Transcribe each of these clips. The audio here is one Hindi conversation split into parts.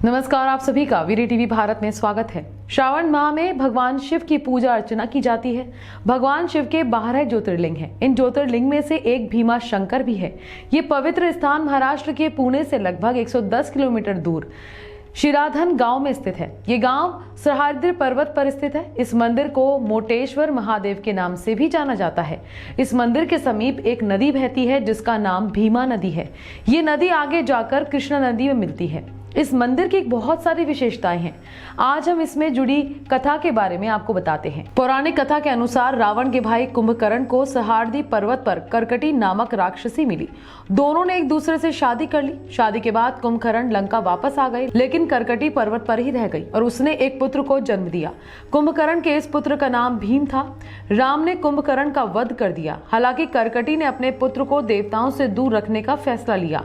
नमस्कार, आप सभी का वीरी टीवी भारत में स्वागत है। श्रावण माह में भगवान शिव की पूजा अर्चना की जाती है। भगवान शिव के 12 ज्योतिर्लिंग हैं। इन ज्योतिर्लिंग में से एक भीमा शंकर भी है। ये पवित्र स्थान महाराष्ट्र के पुणे से लगभग 110 किलोमीटर दूर शिराधन गांव में स्थित है। ये गांव सह्याद्री पर्वत पर स्थित है। इस मंदिर को मोटेश्वर महादेव के नाम से भी जाना जाता है। इस मंदिर के समीप एक नदी बहती है जिसका नाम भीमा नदी है। ये नदी आगे जाकर कृष्णा नदी में मिलती है। इस मंदिर की बहुत सारी विशेषताएं हैं। आज हम इसमें जुड़ी कथा के बारे में आपको बताते हैं। पौराणिक कथा के अनुसार रावण के भाई कुंभकर्ण को सह्याद्री पर्वत पर कर्कटी नामक राक्षसी मिली। दोनों ने एक दूसरे से शादी कर ली। शादी के बाद कुंभकर्ण लंका वापस आ गए, लेकिन कर्कटी पर्वत पर ही रह गई और उसने एक पुत्र को जन्म दिया। कुंभकर्ण के इस पुत्र का नाम भीम था। राम ने कुंभकर्ण का वध कर दिया। हालांकि कर्कटी ने अपने पुत्र को देवताओं से दूर रखने का फैसला लिया।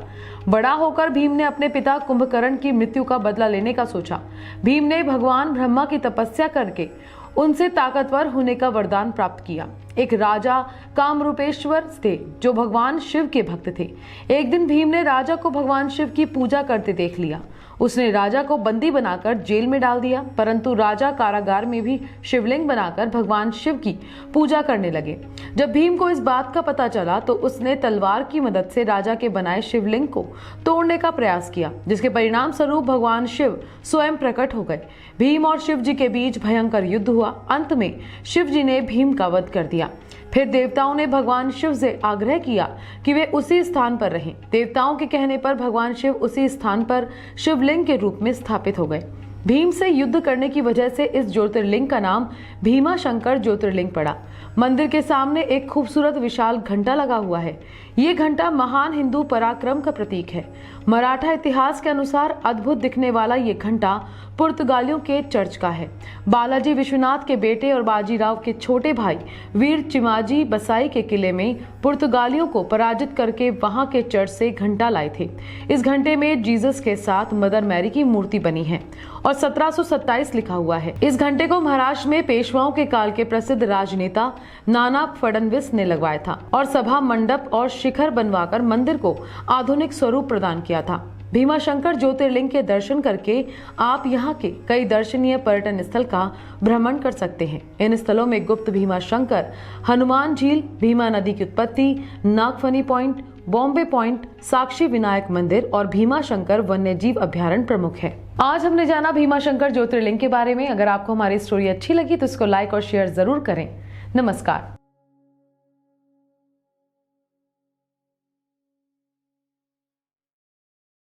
बड़ा होकर भीम ने अपने पिता कुंभकर्ण की मृत्यु का बदला लेने का सोचा। भीम ने भगवान ब्रह्मा की तपस्या करके उनसे ताकतवर होने का वरदान प्राप्त किया। एक राजा कामरूपेश्वर थे जो भगवान शिव के भक्त थे। एक दिन भीम ने राजा को भगवान शिव की पूजा करते देख लिया। उसने राजा को बंदी बनाकर जेल में डाल दिया, परंतु राजा कारागार में भी शिवलिंग बनाकर भगवान शिव की पूजा करने लगे। जब भीम को इस बात का पता चला तो उसने तलवार की मदद से राजा के बनाए शिवलिंग को तोड़ने का प्रयास किया, जिसके परिणाम स्वरूप भगवान शिव स्वयं प्रकट हो गए। भीम और शिव जी के बीच भयंकर युद्ध हुआ। अंत में शिव जी ने भीम का वध कर दिया। फिर देवताओं ने भगवान शिव से आग्रह किया कि वे उसी स्थान पर रहें। देवताओं के कहने पर भगवान शिव उसी स्थान पर शिवलिंग के रूप में स्थापित हो गए। भीम से युद्ध करने की वजह से इस ज्योतिर्लिंग का नाम भीमा शंकर ज्योतिर्लिंग पड़ा। मंदिर के सामने एक खूबसूरत विशाल घंटा लगा हुआ है। ये घंटा महान हिंदू पराक्रम का प्रतीक है। मराठा इतिहास के अनुसार अद्भुत दिखने वाला ये घंटा पुर्तगालियों के चर्च का है। बालाजी विश्वनाथ के बेटे और बाजीराव के छोटे भाई वीर चिमाजी बसाई के किले में पुर्तगालियों को पराजित करके वहां के चर्च से घंटा लाए थे। इस घंटे में जीसस के साथ मदर मैरी की मूर्ति बनी है और 1727 लिखा हुआ है। इस घंटे को महाराष्ट्र में पेशवाओं के काल के प्रसिद्ध राजनेता नाना फडणवीस ने लगवाया था और सभा मंडप और शिखर बनवाकर मंदिर को आधुनिक स्वरूप प्रदान किया था। भीमा शंकर ज्योतिर्लिंग के दर्शन करके आप यहाँ के कई दर्शनीय पर्यटन स्थल का भ्रमण कर सकते हैं। इन स्थलों में गुप्त भीमा शंकर, हनुमान झील, भीमा नदी की उत्पत्ति, नागफनी पॉइंट, बॉम्बे पॉइंट, साक्षी विनायक मंदिर और भीमा शंकर वन्यजीव अभ्यारण्य प्रमुख है। आज हमने जाना भीमा शंकर ज्योतिर्लिंग के बारे में। अगर आपको हमारी स्टोरी अच्छी लगी तो इसको लाइक और शेयर जरूर करें। नमस्कार।